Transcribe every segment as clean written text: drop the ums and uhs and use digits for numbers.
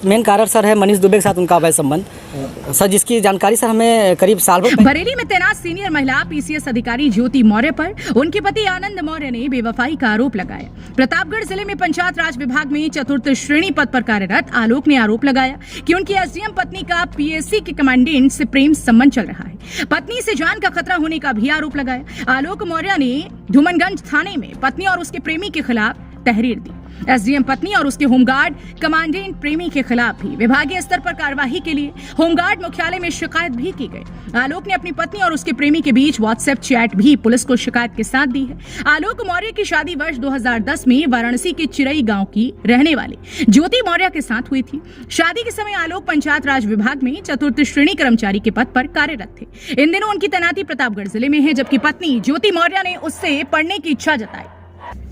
Main कारण sir है मनीष दुबे के साथ उनका अवैध संबंध। सर जिसकी जानकारी सर हमें करीब साल भर बरेली में तैनात सीनियर महिला पीसीएस अधिकारी ज्योति मौर्य पर उनके पति आनंद मौर्य ने बेवफाई का आरोप लगाया। प्रतापगढ़ जिले में पंचायत राज विभाग में चतुर्थ श्रेणी पद पर कार्यरत आलोक ने आरोप लगाया कि उनकी एसडीएम पत्नी का पीएससी के कमांडेंट से प्रेम संबंध चल रहा है। पत्नी से जान का खतरा होने का भी आरोप लगाया। आलोक मौर्य ने धूमनगंज थाने में पत्नी और उसके प्रेमी के खिलाफ तहरीर दी। एसडीएम पत्नी और उसके होमगार्ड कमांडेंट प्रेमी के खिलाफ भी विभागीय स्तर पर कार्यवाही के लिए होमगार्ड मुख्यालय में शिकायत भी की गई। आलोक ने अपनी पत्नी और उसके प्रेमी के बीच व्हाट्सएप चैट भी पुलिस को शिकायत के साथ दी है। आलोक मौर्य की शादी वर्ष 2010 में वाराणसी के चिरई गांव की रहने वाली ज्योति मौर्य के साथ हुई थी। शादी के समय आलोक पंचायत राज विभाग में चतुर्थ श्रेणी कर्मचारी के पद पर कार्यरत थे। इन दिनों उनकी तैनाती प्रतापगढ़ जिले में है, जबकि पत्नी ज्योति मौर्य ने उससे पढ़ने की इच्छा जताई।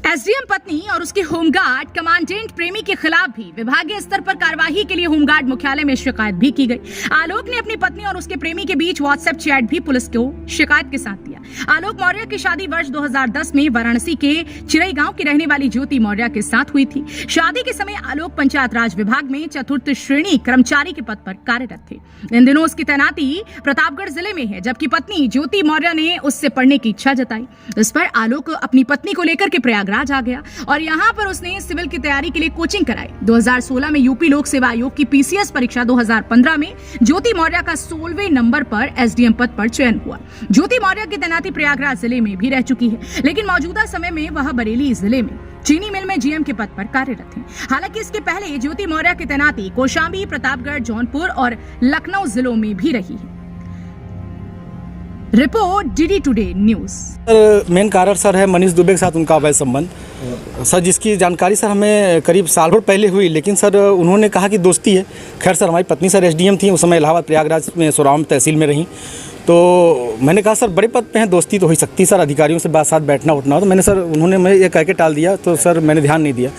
एसडीएम पत्नी और उसके होमगार्ड कमांडेंट प्रेमी के खिलाफ भी विभागीय स्तर पर कार्यवाही के लिए होमगार्ड मुख्यालय में शिकायत भी की गई। आलोक ने अपनी पत्नी और उसके प्रेमी के बीच व्हाट्सएप चैट भी पुलिस को शिकायत के साथ दिया। आलोक मौर्य की शादी वर्ष 2010 में वाराणसी के चिरई गांव की रहने वाली ज्योति मौर्य के साथ हुई थी। शादी के समय आलोक पंचायत राज विभाग में चतुर्थ श्रेणी कर्मचारी के पद पर कार्यरत थे। इन दिनों उसकी तैनाती प्रतापगढ़ जिले में है, जबकि पत्नी ज्योति मौर्य ने उससे पढ़ने की इच्छा जताई। इस पर आलोक अपनी पत्नी को लेकर के प्रयागराज आ गया और यहाँ पर उसने सिविल की तैयारी के लिए कोचिंग कराई। 2016 में यूपी लोक सेवा आयोग की पीसीएस परीक्षा 2015 में ज्योति मौर्य का 16वें नंबर पर एसडीएम पद पर चयन हुआ। ज्योति मौर्य की तैनाती प्रयागराज जिले में भी रह चुकी है, लेकिन मौजूदा समय में वह बरेली जिले में चीनी मिल में जीएम के पद पर कार्यरत हैं। हालांकि इसके पहले ज्योति मौर्य की तैनाती कौशाम्बी, प्रतापगढ़, जौनपुर और लखनऊ जिलों में भी रही है। Report DD today news. Main कारण सर है मनीष दुबे के साथ उनका अवैध संबंध। सर जिसकी जानकारी सर हमें करीब साल भर पहले हुई, लेकिन सर उन्होंने कहा कि दोस्ती है। खैर सर हमारी पत्नी सर एसडीएम थी, उस समय इलाहाबाद प्रयागराज में सोराम तहसील में रहीं। तो मैंने कहा सर बड़े पद पे हैं, दोस्ती तो हो सकती है सर, अधिकारियों से साथ बैठना उठना हो। तो मैंने सर उन्होंने मैं ये कह के टाल दिया, तो सर मैंने ध्यान नहीं दिया।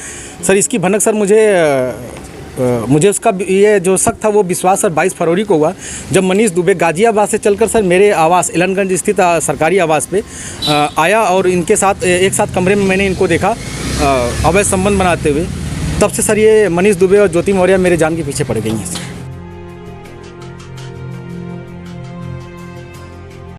सर इसकी भनक सर मुझे उसका ये जो शक था वो विश्वास सर 22 फरवरी को हुआ, जब मनीष दुबे गाजियाबाद से चलकर सर मेरे आवास एलनगंज स्थित सरकारी आवास पे आया और इनके साथ एक साथ कमरे में मैंने इनको देखा अवैध संबंध बनाते हुए। तब से सर ये मनीष दुबे और ज्योति मौर्य मेरे जान के पीछे पड़ गई हैं।